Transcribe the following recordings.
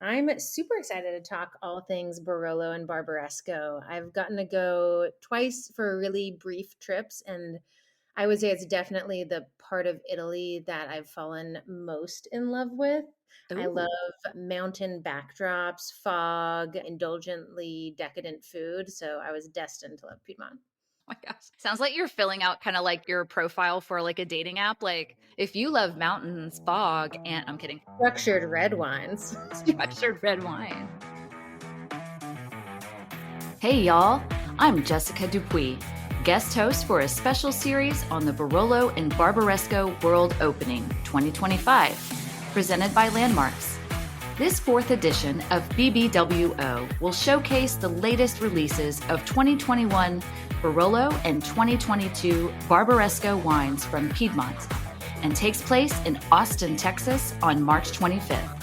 I'm super excited to talk all things Barolo and Barbaresco. I've gotten to go twice for really brief trips, and I would say it's definitely the part of Italy that I've fallen most in love with. I love Ooh, mountain backdrops, fog, indulgently decadent food, so I was destined to love Piedmont. my gosh. Sounds like you're filling out kind of like your profile for like a dating app. Like, if you love mountains, fog, and I'm kidding, Structured red wines. structured red wine. Hey, y'all. I'm Jessica Dupuy, guest host for a special series on the Barolo and Barbaresco World Opening 2025, presented by Landmarks. This fourth edition of BBWO will showcase the latest releases of 2021 Barolo and 2022 Barbaresco wines from Piedmont and takes place in Austin, Texas on March 25th.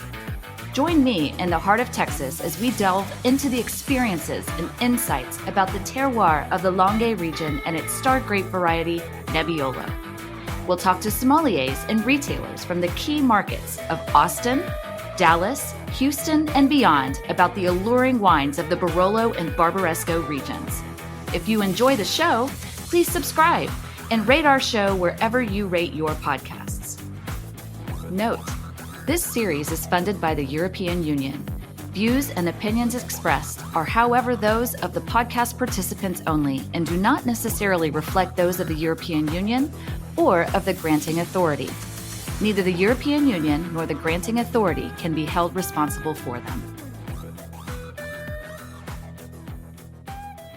Join me in the heart of Texas as we delve into the experiences and insights about the terroir of the Langhe region and its star grape variety, Nebbiolo. We'll talk to sommeliers and retailers from the key markets of Austin, Dallas, Houston, and beyond about the alluring wines of the Barolo and Barbaresco regions. If you enjoy the show, please subscribe and rate our show wherever you rate your podcasts. Note, this series is funded by the European Union. Views and opinions expressed are, however, those of the podcast participants only and do not necessarily reflect those of the European Union or of the granting authority. Neither the European Union nor the granting authority can be held responsible for them.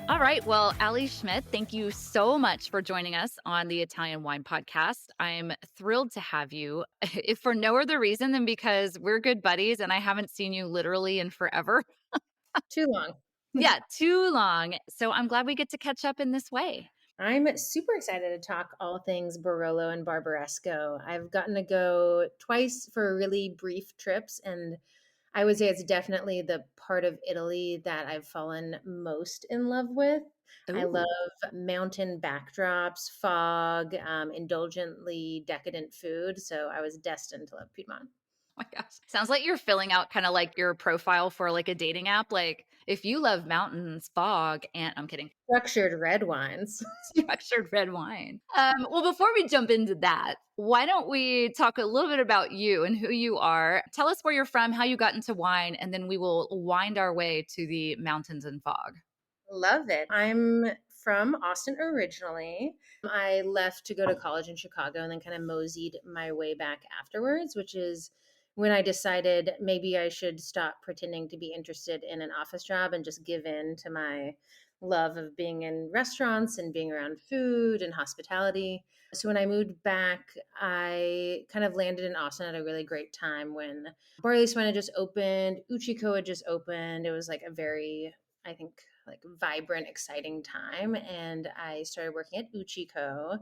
All right. Well, Ali Schmidt, thank you so much for joining us on the Italian Wine Podcast. I'm thrilled to have you, if for no other reason than because we're good buddies and I haven't seen you literally in forever. Too long. Yeah, too long. So I'm glad we get to catch up in this way. I'm super excited to talk all things Barolo and Barbaresco. I've gotten to go twice for really brief trips, and I would say it's definitely the part of Italy that I've fallen most in love with. I love Ooh. mountain backdrops, fog, indulgently decadent food, so I was destined to love Piedmont. My gosh. Sounds like you're filling out kind of like your profile for like a dating app. Like, if you love mountains, fog, and I'm kidding, Structured red wines. structured red wine. Well, before we jump into that, why don't we talk a little bit about you and who you are? Tell us where you're from, how you got into wine, and then we will wind our way to the mountains and fog. Love it. I'm from Austin originally. I left to go to college in Chicago and then kind of moseyed my way back afterwards, which is when I decided maybe I should stop pretending to be interested in an office job and just give in to my love of being in restaurants and being around food and hospitality. So when I moved back, I kind of landed in Austin at a really great time when Barley Swan had just opened, Uchiko had just opened. It was like a very, I think, like vibrant, exciting time. And I started working at Uchiko,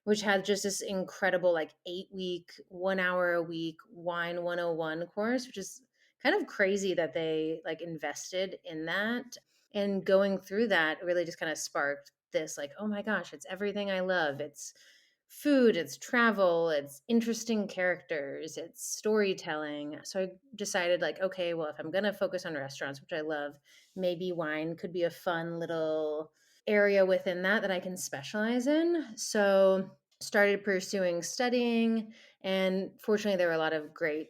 which had just this incredible like 8 week, 1 hour a week wine 101 course, which is kind of crazy that they like invested in that. And going through that really just kind of sparked this like, oh my gosh, it's everything I love. It's food, it's travel, it's interesting characters, it's storytelling. So I decided like, okay, well, if I'm going to focus on restaurants, which I love, maybe wine could be a fun little area within that I can specialize in. So started pursuing studying, and fortunately there were a lot of great,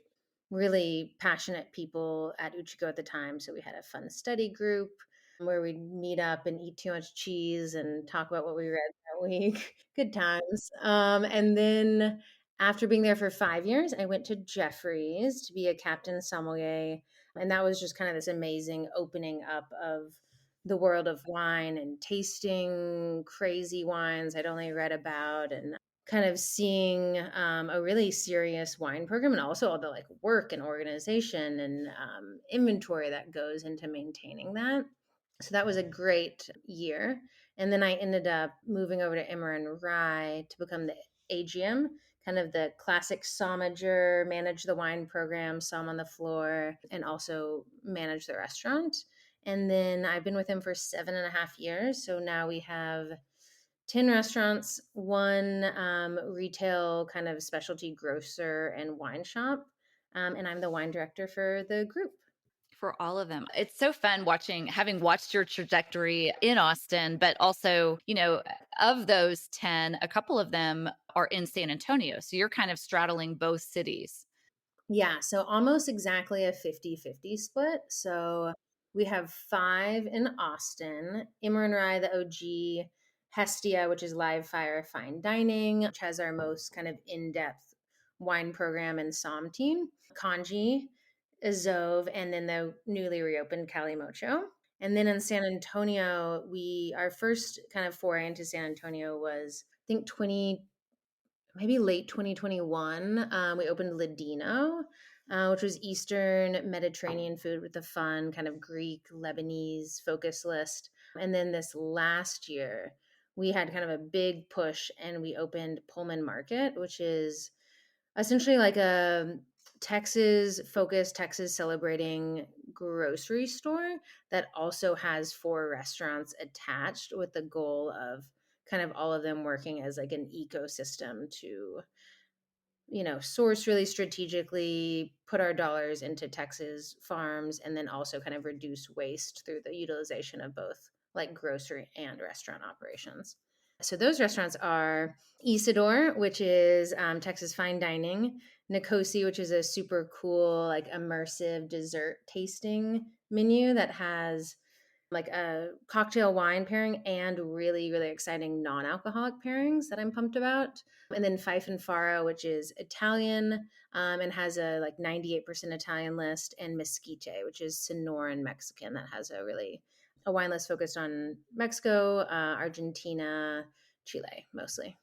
really passionate people at Uchiko at the time. So we had a fun study group where we'd meet up and eat too much cheese and talk about what we read that week. Good times. And then after being there for 5 years, I went to Jeffries to be a captain sommelier. And that was just kind of this amazing opening up of the world of wine and tasting crazy wines I'd only read about, and kind of seeing a really serious wine program, and also all the like work and organization and inventory that goes into maintaining that. So that was a great year. And then I ended up moving over to Emmer and Rye to become the AGM, kind of the classic sommager, manage the wine program, somm on the floor, and also manage the restaurant. And then I've been with him for 7.5 years. So now we have 10 restaurants, one retail kind of specialty grocer and wine shop. And I'm the wine director for the group. for all of them. It's so fun having watched your trajectory in Austin, but also, of those 10, a couple of them are in San Antonio. So you're kind of straddling both cities. Yeah, so almost exactly a 50-50 split. So we have five in Austin, Immer and Rye, the OG, Hestia, which is live fire fine dining, which has our most kind of in-depth wine program and som team, Kanji, Azov, and then the newly reopened Calimocho. And then in San Antonio, our first kind of foray into San Antonio was, I think, maybe late 2021. We opened Ladino, which was Eastern Mediterranean food with a fun kind of Greek, Lebanese focus list. And then this last year, we had kind of a big push and we opened Pullman Market, which is essentially like a Texas focused, Texas celebrating grocery store that also has four restaurants attached with the goal of kind of all of them working as like an ecosystem to source really strategically, put our dollars into Texas farms, and then also kind of reduce waste through the utilization of both like grocery and restaurant operations. So those restaurants are Isidore, which is Texas fine dining, Nicosi, which is a super cool, like immersive dessert tasting menu that has like a cocktail wine pairing and really, really exciting non-alcoholic pairings that I'm pumped about. And then Fife and Faro, which is Italian and has a like 98% Italian list, and Mesquite, which is Sonoran Mexican that has a wine list focused on Mexico, Argentina, Chile mostly.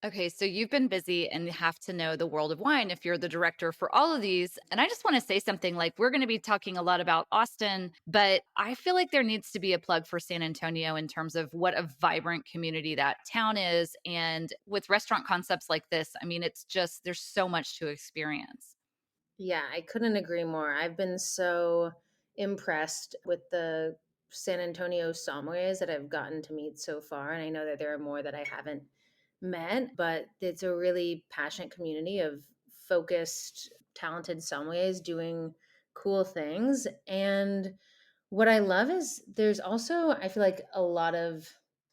Okay, so you've been busy and have to know the world of wine if you're the director for all of these. And I just want to say something like we're going to be talking a lot about Austin, but I feel like there needs to be a plug for San Antonio in terms of what a vibrant community that town is. And with restaurant concepts like this, I mean, it's just, there's so much to experience. Yeah, I couldn't agree more. I've been so impressed with the San Antonio sommeliers that I've gotten to meet so far. And I know that there are more that I haven't met, but it's a really passionate community of focused, talented sommeliers doing cool things. And what I love is there's also, I feel like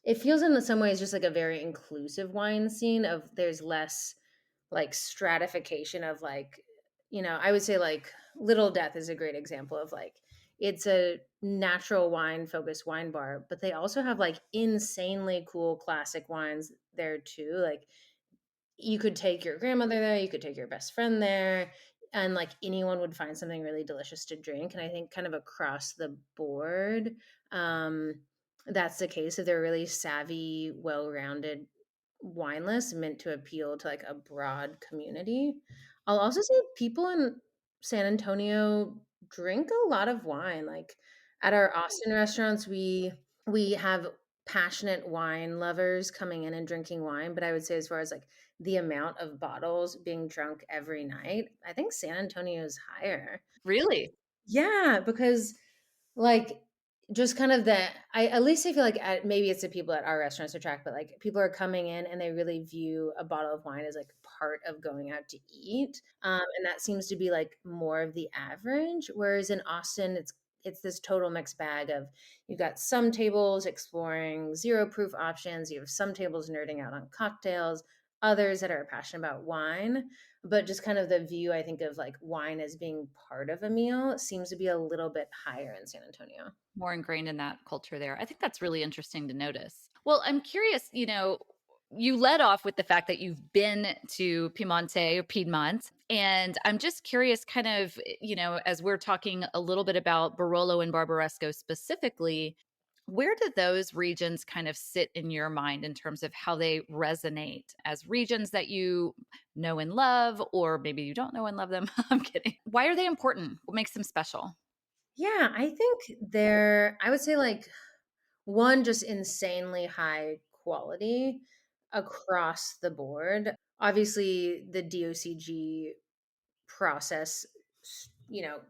it feels in some ways just like a very inclusive wine scene of there's less like stratification of like, I would say like Little Death is a great example of like it's a natural wine focused wine bar, but they also have like insanely cool classic wines there too. Like you could take your grandmother there, you could take your best friend there, and like anyone would find something really delicious to drink. And I think kind of across the board, that's the case. If they're really savvy, well-rounded wine list meant to appeal to like a broad community. I'll also say people in San Antonio drink a lot of wine. Like at our Austin restaurants, we have passionate wine lovers coming in and drinking wine, but I would say as far as like the amount of bottles being drunk every night, I think San Antonio is higher. Really? Yeah, because like just kind of I at least I feel like maybe it's the people at our restaurants attract, but like people are coming in and they really view a bottle of wine as like part of going out to eat, and that seems to be like more of the average. Whereas in Austin, it's this total mixed bag of you've got some tables exploring zero proof options, you have some tables nerding out on cocktails, others that are passionate about wine, but just kind of the view I think of like wine as being part of a meal seems to be a little bit higher in San Antonio. More ingrained in that culture there. I think that's really interesting to notice. Well, I'm curious, you led off with the fact that you've been to Piemonte or Piedmont. And I'm just curious, kind of, as we're talking a little bit about Barolo and Barbaresco specifically, where do those regions kind of sit in your mind in terms of how they resonate as regions that you know and love, or maybe you don't know and love them? I'm kidding. Why are they important? What makes them special? Yeah, I think I would say like one, just insanely high quality across the board. Obviously, the DOCG process,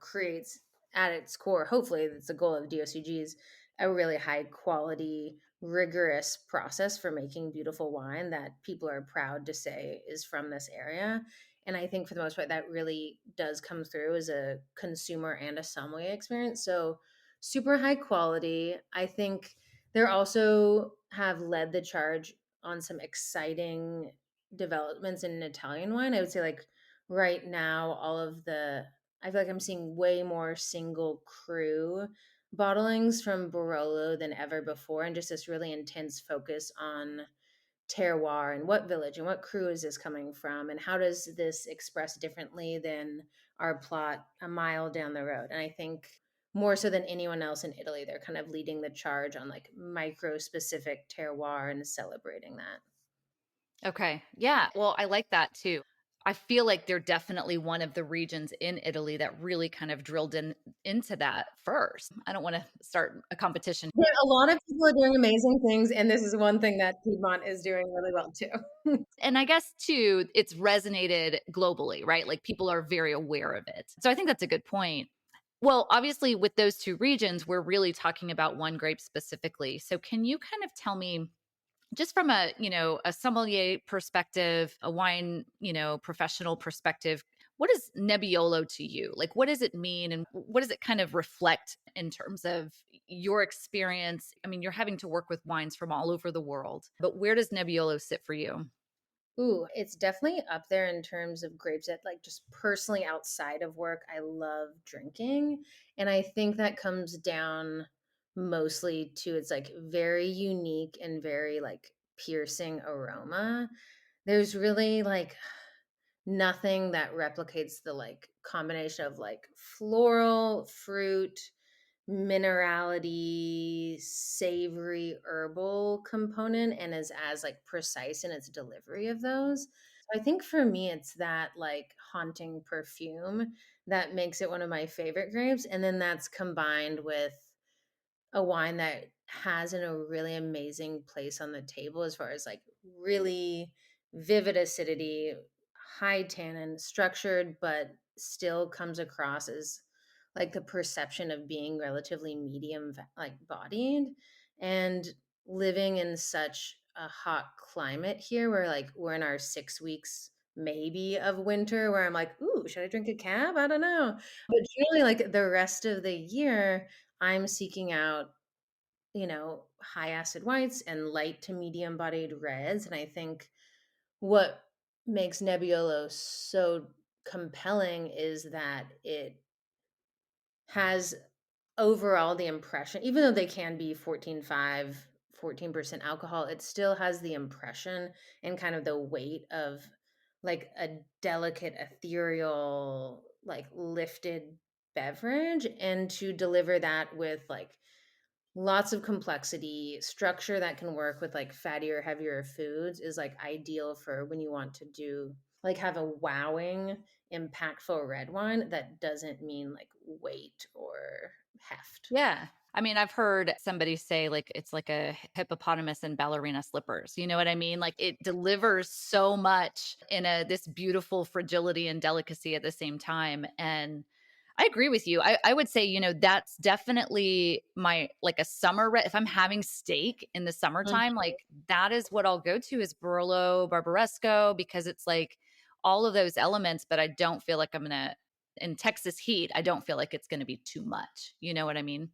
creates at its core, hopefully, that's the goal of DOCGs, a really high quality, rigorous process for making beautiful wine that people are proud to say is from this area. And I think for the most part, that really does come through as a consumer and a sommelier experience. So super high quality. I think they're also have led the charge on some exciting developments in Italian wine. I would say like right now, I feel like I'm seeing way more single crew bottlings from Barolo than ever before, and just this really intense focus on terroir and what village and what crew is this coming from and how does this express differently than our plot a mile down the road. And I think more so than anyone else in Italy, they're kind of leading the charge on like micro specific terroir and celebrating that. Okay. Yeah. Well, I like that too. I feel like they're definitely one of the regions in Italy that really kind of drilled into that first. I don't want to start a competition. Yeah, a lot of people are doing amazing things, and this is one thing that Piedmont is doing really well too. And I guess too, it's resonated globally, right? Like people are very aware of it. So I think that's a good point. Well, obviously, with those two regions, we're really talking about one grape specifically. So can you kind of tell me, just from a a sommelier perspective, a wine professional perspective, what is Nebbiolo to you? Like, what does it mean, and what does it kind of reflect in terms of your experience? I mean, you're having to work with wines from all over the world, but where does Nebbiolo sit for you? Ooh, it's definitely up there in terms of grapes that like just personally outside of work, I love drinking. And I think that comes down mostly to its like very unique and very like piercing aroma. There's really like nothing that replicates the like combination of like floral, fruit, minerality, savory, herbal component and is as like precise in its delivery of those. So I think for me it's that like haunting perfume that makes it one of my favorite grapes, and then that's combined with a wine that has a really amazing place on the table as far as like really vivid acidity, high tannin, structured, but still comes across as like the perception of being relatively medium like bodied, and living in such a hot climate here where like we're in our 6 weeks maybe of winter where I'm like, ooh, should I drink a cab? I don't know. But generally like the rest of the year I'm seeking out, high acid whites and light to medium bodied reds. And I think what makes Nebbiolo so compelling is that it has overall the impression, even though they can be 14.5, 14% alcohol, it still has the impression and kind of the weight of like a delicate, ethereal, like lifted beverage. And to deliver that with like lots of complexity, structure that can work with like fattier, heavier foods is like ideal for when you want to do like have a wowing, impactful red wine that doesn't mean like weight or heft. Yeah. I mean, I've heard somebody say like it's like a hippopotamus in ballerina slippers. You know what I mean? Like it delivers so much in a this beautiful fragility and delicacy at the same time. And I agree with you. I would say, that's definitely my like a summer if I'm having steak in the summertime, Mhm. like that is what I'll go to is Barolo Barbaresco, because it's like all of those elements, but I don't feel like I'm gonna in Texas heat, I don't feel like it's going to be too much. You know what I mean?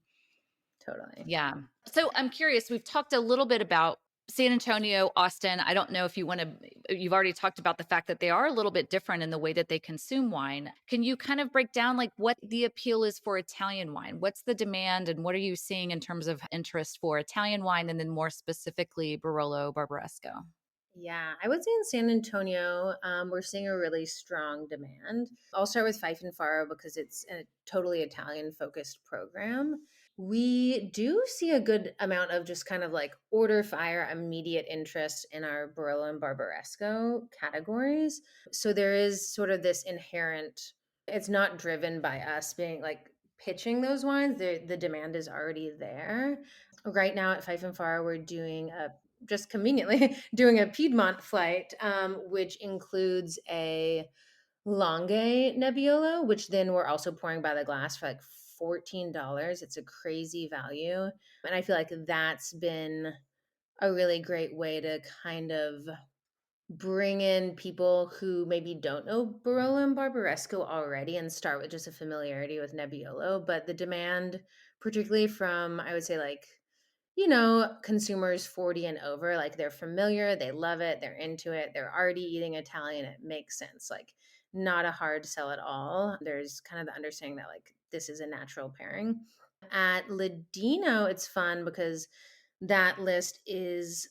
Totally. Yeah. So I'm curious, we've talked a little bit about San Antonio, Austin. I don't know if you want to, you've already talked about the fact that they are a little bit different in the way that they consume wine. Can you kind of break down like what the appeal is for Italian wine? What's the demand and what are you seeing in terms of interest for Italian wine and then more specifically Barolo Barbaresco? Yeah, I would say in San Antonio, we're seeing a really strong demand. I'll start with Fife and Faro because it's a totally Italian focused program. We do see a good amount of just kind of like order fire, immediate interest in our Barolo and Barbaresco categories. So there is sort of this inherent, it's not driven by us being like pitching those wines. The demand is already there. Right now at Fife and Faro, we're doing a just conveniently doing a Piedmont flight, which includes a Longue Nebbiolo, which then we're also pouring by the glass for like $14. It's a crazy value. And I feel like that's been a really great way to kind of bring in people who maybe don't know Barolo and Barbaresco already and start with just a familiarity with Nebbiolo. But the demand, particularly from, I would say, like, consumers 40 and over, like they're familiar, they love it, they're into it, they're already eating Italian, it makes sense. Like, not a hard sell at all. There's kind of the understanding that, like, this is a natural pairing. At Ladino, it's fun because that list is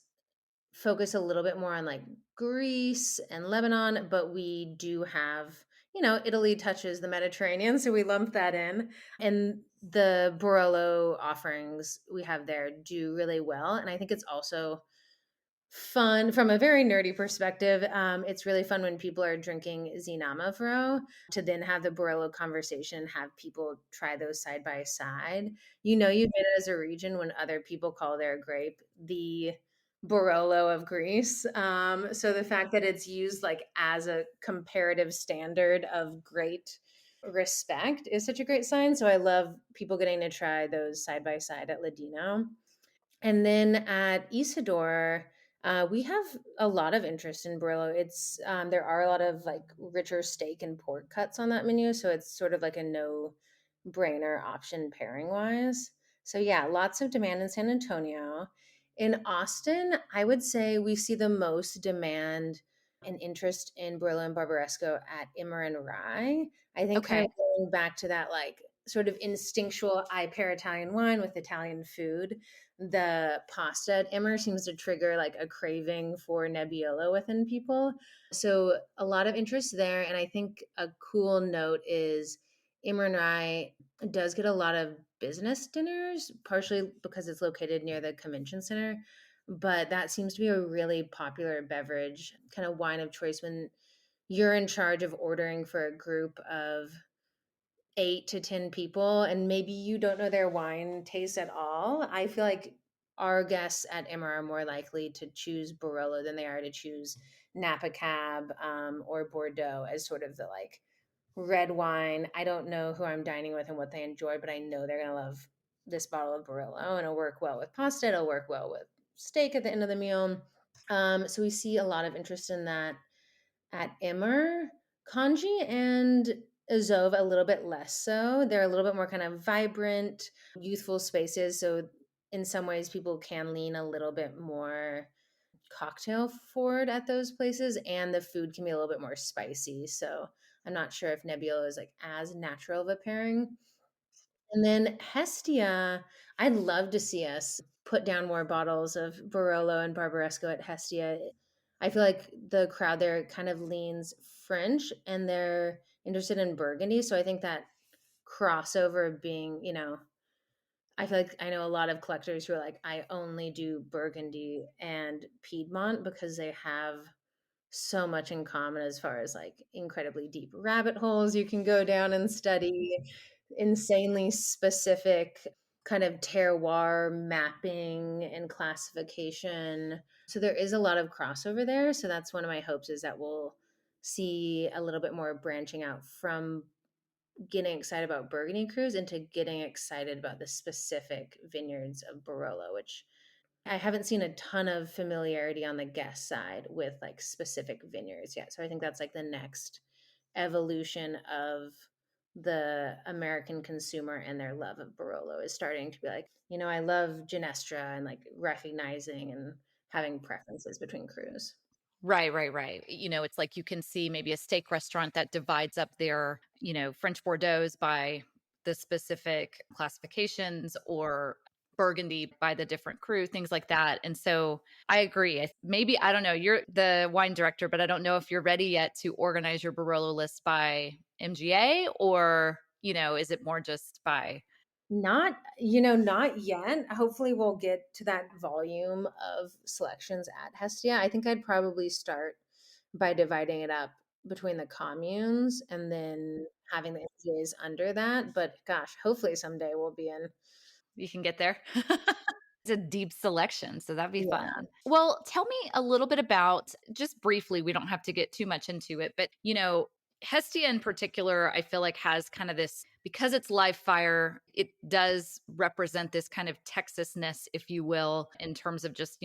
focused a little bit more on like Greece and Lebanon, but we do have, Italy touches the Mediterranean, so we lump that in. And the Barolo offerings we have there do really well. And I think it's also fun from a very nerdy perspective. It's really fun when people are drinking Zinamavro to then have the Barolo conversation, have people try those side by side. You made it as a region when other people call their grape the Barolo of Greece. So the fact that it's used like as a comparative standard of great respect is such a great sign. So I love people getting to try those side by side at Ladino. And then at Isidore, we have a lot of interest in Barolo. It's there are a lot of like richer steak and pork cuts on that menu, so it's sort of like a no brainer option pairing wise. So yeah, lots of demand in San Antonio. In Austin, I would say we see the most demand and interest in Barolo and Barbaresco at Emmer and Rye. I think kind of Okay. going back to that like sort of instinctual I pair Italian wine with Italian food, the pasta at Emmer seems to trigger like a craving for Nebbiolo within people. So a lot of interest there. And I think a cool note is Emmer and Rye does get a lot of business dinners, partially because it's located near the convention center. But that seems to be a really popular beverage, kind of wine of choice when you're in charge of ordering for a group of 8 to 10 people and maybe you don't know their wine taste at all. I feel like our guests at Emmer are more likely to choose Barolo than they are to choose Napa Cab or Bordeaux as sort of the like red wine. I don't know who I'm dining with and what they enjoy, but I know they're going to love this bottle of Barolo and it'll work well with pasta. It'll work well with steak at the end of the meal. So we see a lot of interest in that at Immer. Kanji and Azov a little bit less so. They're a little bit more kind of vibrant, youthful spaces. So in some ways, people can lean a little bit more cocktail forward at those places, and the food can be a little bit more spicy. So I'm not sure if Nebbiolo is like as natural of a pairing. And then Hestia, I'd love to see us put down more bottles of Barolo and Barbaresco at Hestia. I feel like the crowd there kind of leans French and they're interested in Burgundy. So I think that crossover of being, I feel like I know a lot of collectors who are like, I only do Burgundy and Piedmont because they have so much in common as far as like incredibly deep rabbit holes you can go down and study, insanely specific kind of terroir mapping and classification. So there is a lot of crossover there. So that's one of my hopes is that we'll see a little bit more branching out from getting excited about Burgundy Cruise into getting excited about the specific vineyards of Barolo, which I haven't seen a ton of familiarity on the guest side with like specific vineyards yet. So I think that's like the next evolution of the American consumer and their love of Barolo is starting to be like, I love Ginestra and like recognizing and having preferences between crews. Right, right, right. It's like you can see maybe a steak restaurant that divides up their, French Bordeaux's by the specific classifications or Burgundy by the different crew, things like that. And so I agree. Maybe, I don't know, you're the wine director, but I don't know if you're ready yet to organize your Barolo list by MGA or, is it more just by Not yet. Hopefully we'll get to that volume of selections at Hestia. I think I'd probably start by dividing it up between the communes and then having the MGAs under that. But gosh, hopefully someday we'll be in. you can get there? It's a deep selection, so that'd be Yeah. fun. Well, tell me a little bit about just briefly, we don't have to get too much into it, but Hestia in particular, I feel like has kind of this because it's live fire, it does represent this kind of Texasness, if you will, in terms of just,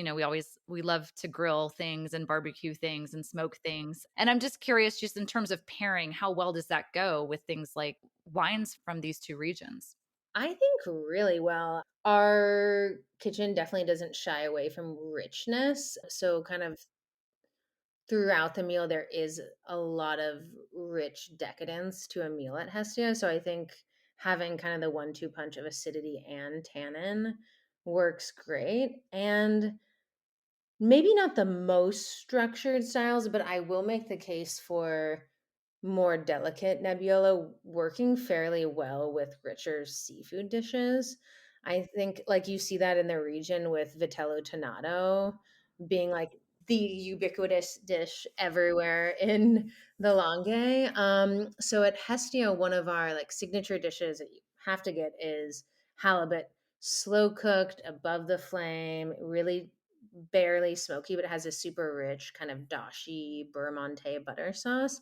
we love to grill things and barbecue things and smoke things. And I'm just curious, just in terms of pairing, how well does that go with things like wines from these two regions? I think really well. Our kitchen definitely doesn't shy away from richness. So, kind of throughout the meal, there is a lot of rich decadence to a meal at Hestia. So, I think having kind of the 1-2 punch of acidity and tannin works great. And maybe not the most structured styles, but I will make the case for more delicate Nebbiolo working fairly well with richer seafood dishes. I think like you see that in the region with vitello tonnato being like the ubiquitous dish everywhere in the Langhe. So at Hestia, one of our like signature dishes that you have to get is halibut, slow cooked above the flame, really barely smoky, but it has a super rich kind of dashi Burmonte butter sauce.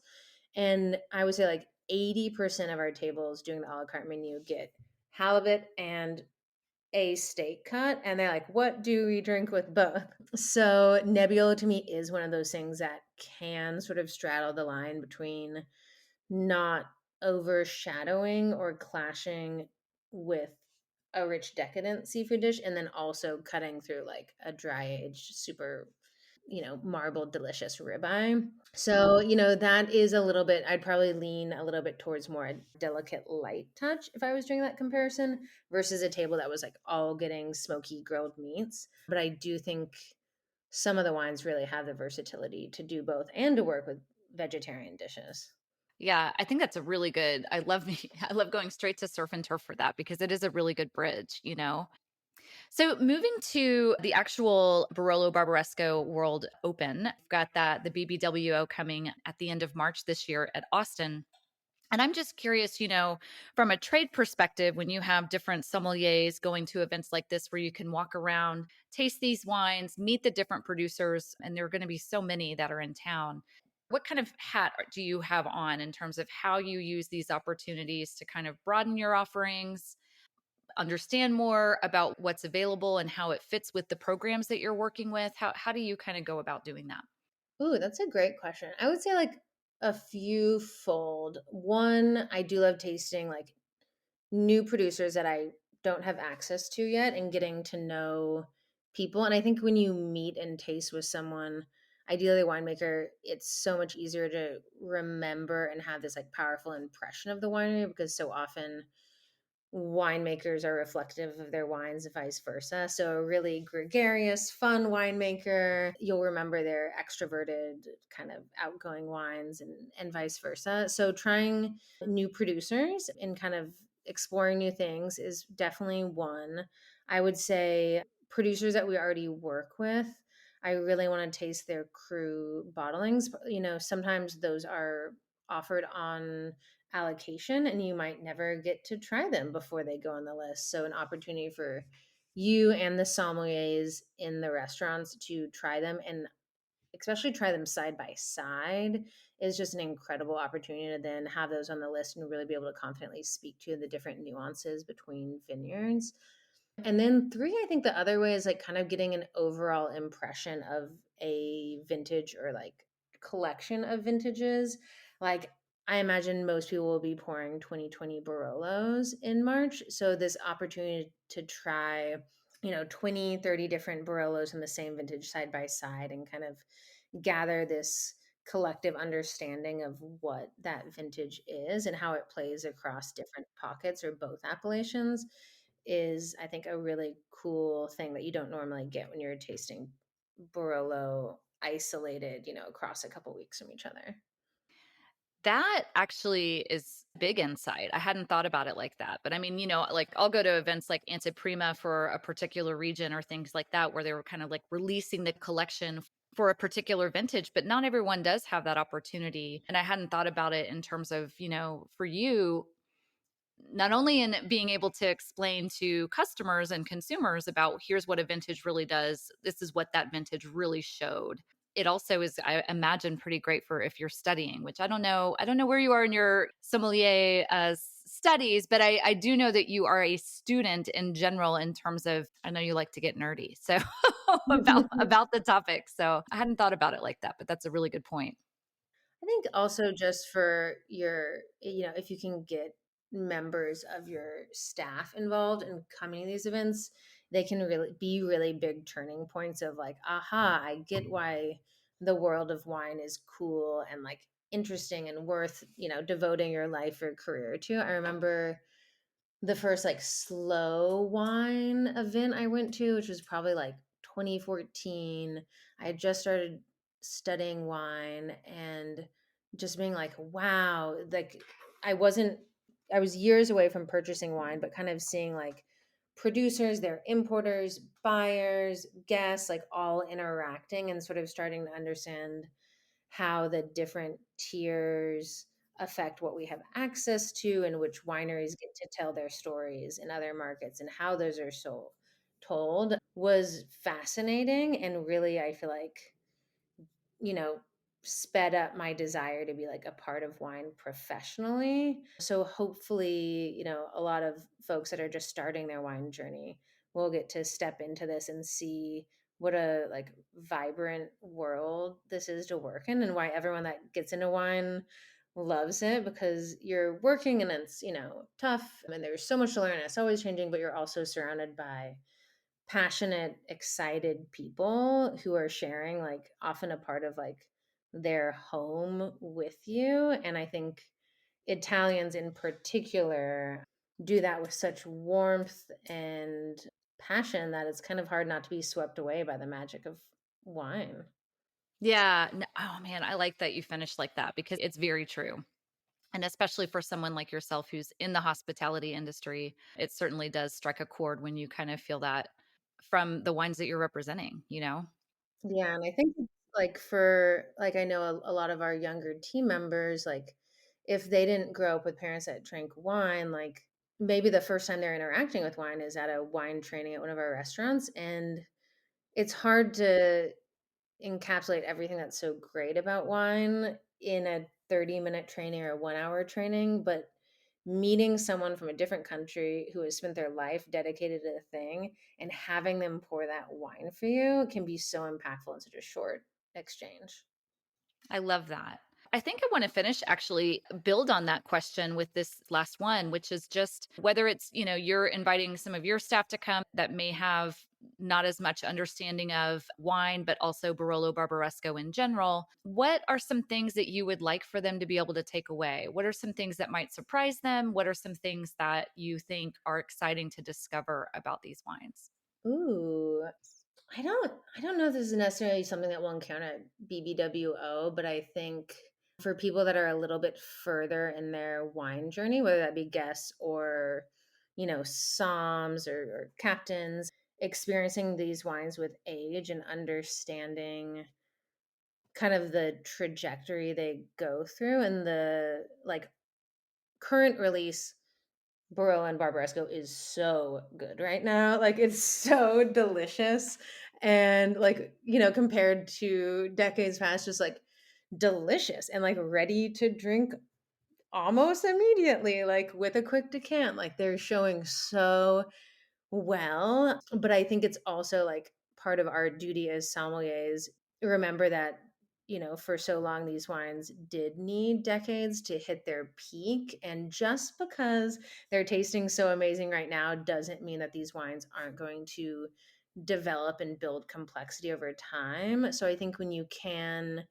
And I would say like 80% of our tables doing the a la carte menu get halibut and a steak cut. And they're like, what do we drink with both? So Nebbiolo to me is one of those things that can sort of straddle the line between not overshadowing or clashing with a rich decadent seafood dish and then also cutting through like a dry aged super marbled delicious ribeye. So, that is a little bit, I'd probably lean a little bit towards more a delicate light touch if I was doing that comparison versus a table that was like all getting smoky grilled meats. But I do think some of the wines really have the versatility to do both and to work with vegetarian dishes. Yeah, I think that's a really good. I love I love going straight to surf and turf for that because it is a really good bridge. So moving to the actual Barolo Barbaresco World Open, we've got that the BBWO coming at the end of March this year at Austin. And I'm just curious, from a trade perspective, when you have different sommeliers going to events like this where you can walk around, taste these wines, meet the different producers, and there are going to be so many that are in town. What kind of hat do you have on in terms of how you use these opportunities to kind of broaden your offerings, understand more about what's available and how it fits with the programs that you're working with? How do you kind of go about doing that? Ooh, that's a great question. I would say like a few fold. One, I do love tasting like new producers that I don't have access to yet and getting to know people. And I think when you meet and taste with someone, ideally a winemaker, it's so much easier to remember and have this like powerful impression of the winery because so often winemakers are reflective of their wines and vice versa. So a really gregarious, fun winemaker, you'll remember their extroverted, kind of outgoing wines and vice versa. So trying new producers and kind of exploring new things is definitely one. I would say producers that we already work with, I really want to taste their cru bottlings. Sometimes those are offered on allocation and you might never get to try them before they go on the list. So an opportunity for you and the sommeliers in the restaurants to try them and especially try them side by side is just an incredible opportunity to then have those on the list and really be able to confidently speak to the different nuances between vineyards. And then three, I think the other way is like kind of getting an overall impression of a vintage or like collection of vintages. Like I imagine most people will be pouring 2020 Barolos in March. So this opportunity to try, 20, 30 different Barolos in the same vintage side by side and kind of gather this collective understanding of what that vintage is and how it plays across different pockets or both appellations is I think a really cool thing that you don't normally get when you're tasting Barolo isolated, across a couple weeks from each other. That actually is big insight. I hadn't thought about it like that. But I mean, like I'll go to events like Anteprima for a particular region or things like that, where they were kind of like releasing the collection for a particular vintage, but not everyone does have that opportunity. And I hadn't thought about it in terms of, for you, not only in being able to explain to customers and consumers about here's what a vintage really does, this is what that vintage really showed. It also is, I imagine, pretty great for if you're studying, which I don't know. I don't know where you are in your sommelier studies, but I do know that you are a student in general in terms of, I know you like to get nerdy. So about the topic. So I hadn't thought about it like that, but that's a really good point. I think also just for if you can get members of your staff involved in coming to these events, they can really be really big turning points of like, aha, I get why the world of wine is cool and like interesting and worth, devoting your life or career to. I remember the first like slow wine event I went to, which was probably like 2014. I had just started studying wine and just being like, wow, like I wasn't, I was years away from purchasing wine, but kind of seeing like producers, their importers, buyers, guests, like all interacting and sort of starting to understand how the different tiers affect what we have access to and which wineries get to tell their stories in other markets and how those are told was fascinating and really I feel like you know, sped up my desire to be like a part of wine professionally. So hopefully, a lot of folks that are just starting their wine journey will get to step into this and see what a like vibrant world this is to work in and why everyone that gets into wine loves it because you're working and it's, tough and there's so much to learn. It's always changing, but you're also surrounded by passionate, excited people who are sharing like often a part of like their home with you. And I think Italians in particular do that with such warmth and passion that it's kind of hard not to be swept away by the magic of wine. Yeah. Oh man, I like that you finished like that because it's very true. And especially for someone like yourself who's in the hospitality industry, it certainly does strike a chord when you kind of feel that from the wines that you're representing, you know? Yeah, and I think like for like I know a lot of our younger team members, like if they didn't grow up with parents that drank wine, like maybe the first time they're interacting with wine is at a wine training at one of our restaurants. And it's hard to encapsulate everything that's so great about wine in a 30-minute training or a 1 hour training, but meeting someone from a different country who has spent their life dedicated to a thing and having them pour that wine for you can be so impactful in such a short exchange. I love that. I think I want to finish actually build on that question with this last one, which is just whether it's, you're inviting some of your staff to come that may have not as much understanding of wine, but also Barolo Barbaresco in general. What are some things that you would like for them to be able to take away? What are some things that might surprise them? What are some things that you think are exciting to discover about these wines? Ooh, I don't know if this is necessarily something that will encounter at BBWO, but I think for people that are a little bit further in their wine journey, whether that be guests or, somms or captains, experiencing these wines with age and understanding kind of the trajectory they go through and the like current release Barolo and Barbaresco is so good right now. Like it's so delicious. And like, compared to decades past, just like delicious and like ready to drink almost immediately, like with a quick decant. Like they're showing so well. But I think it's also like part of our duty as sommeliers. Remember that, for so long, these wines did need decades to hit their peak. And just because they're tasting so amazing right now doesn't mean that these wines aren't going to develop and build complexity over time. So I think when you can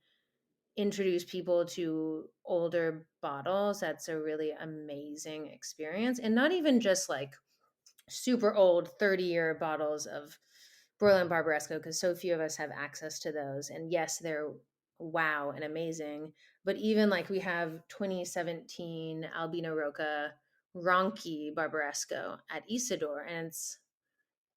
introduce people to older bottles, that's a really amazing experience. And not even just like super old 30-year bottles of Barolo and Barbaresco because so few of us have access to those. And yes, they're wow and amazing. But even like we have 2017 Albino Roca Ronchi Barbaresco at Isidore, and it's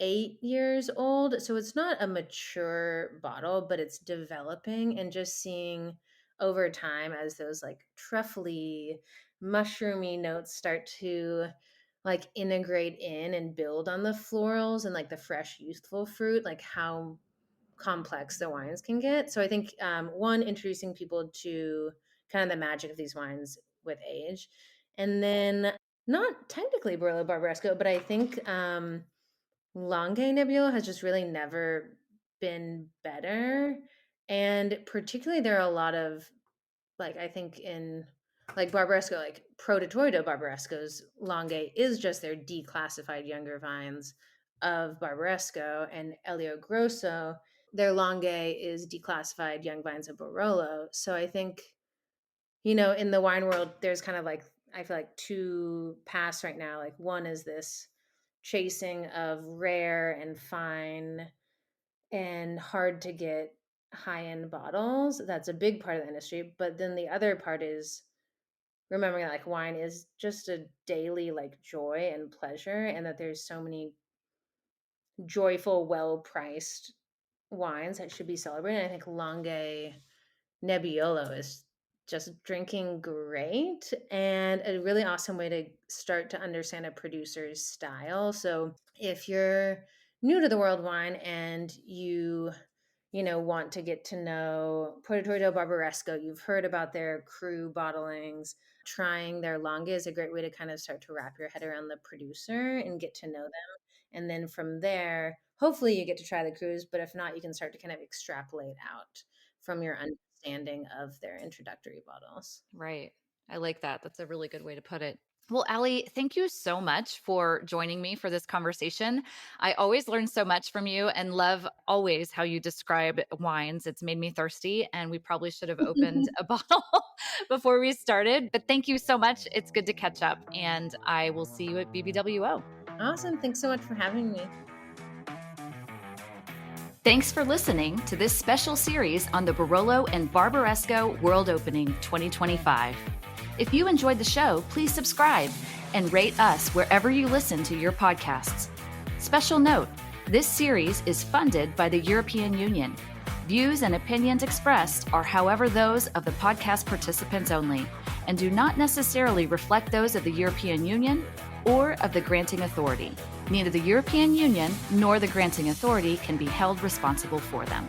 8 years old. So it's not a mature bottle, but it's developing and just seeing over time as those like truffly, mushroomy notes start to like integrate in and build on the florals and like the fresh, youthful fruit, like how complex the wines can get. So I think one, introducing people to kind of the magic of these wines with age. And then not technically Barolo Barbaresco, but I think Longue Nebbiolo has just really never been better. And particularly, there are a lot of, like, I think in like Barbaresco, like Prototordo Barbaresco's Longue is just their declassified younger vines of Barbaresco, and Elio Grosso, their Longue is declassified young vines of Barolo. So I think, in the wine world, there's kind of like, I feel like two paths right now. Like, one is this chasing of rare and fine and hard to get high end bottles. That's a big part of the industry. But then the other part is remembering that, like, wine is just a daily, like, joy and pleasure, and that there's so many joyful, well priced wines that should be celebrated. I think Longue Nebbiolo is just drinking great, and a really awesome way to start to understand a producer's style. So if you're new to the world wine and you want to get to know Puerto Barbaresco, you've heard about their cru bottlings, trying their Longa is a great way to kind of start to wrap your head around the producer and get to know them. And then from there, hopefully you get to try the crus, but if not, you can start to kind of extrapolate out from your understanding of their introductory bottles. Right. I like that. That's a really good way to put it. Well, Allie, thank you so much for joining me for this conversation. I always learn so much from you and love always how you describe wines. It's made me thirsty, and we probably should have opened a bottle before we started. But thank you so much. It's good to catch up, and I will see you at BBWO. Awesome. Thanks so much for having me. Thanks for listening to this special series on the Barolo and Barbaresco World Opening 2025. If you enjoyed the show, please subscribe and rate us wherever you listen to your podcasts. Special note, this series is funded by the European Union. Views and opinions expressed are, however, those of the podcast participants only and do not necessarily reflect those of the European Union or of the granting authority. Neither the European Union nor the granting authority can be held responsible for them.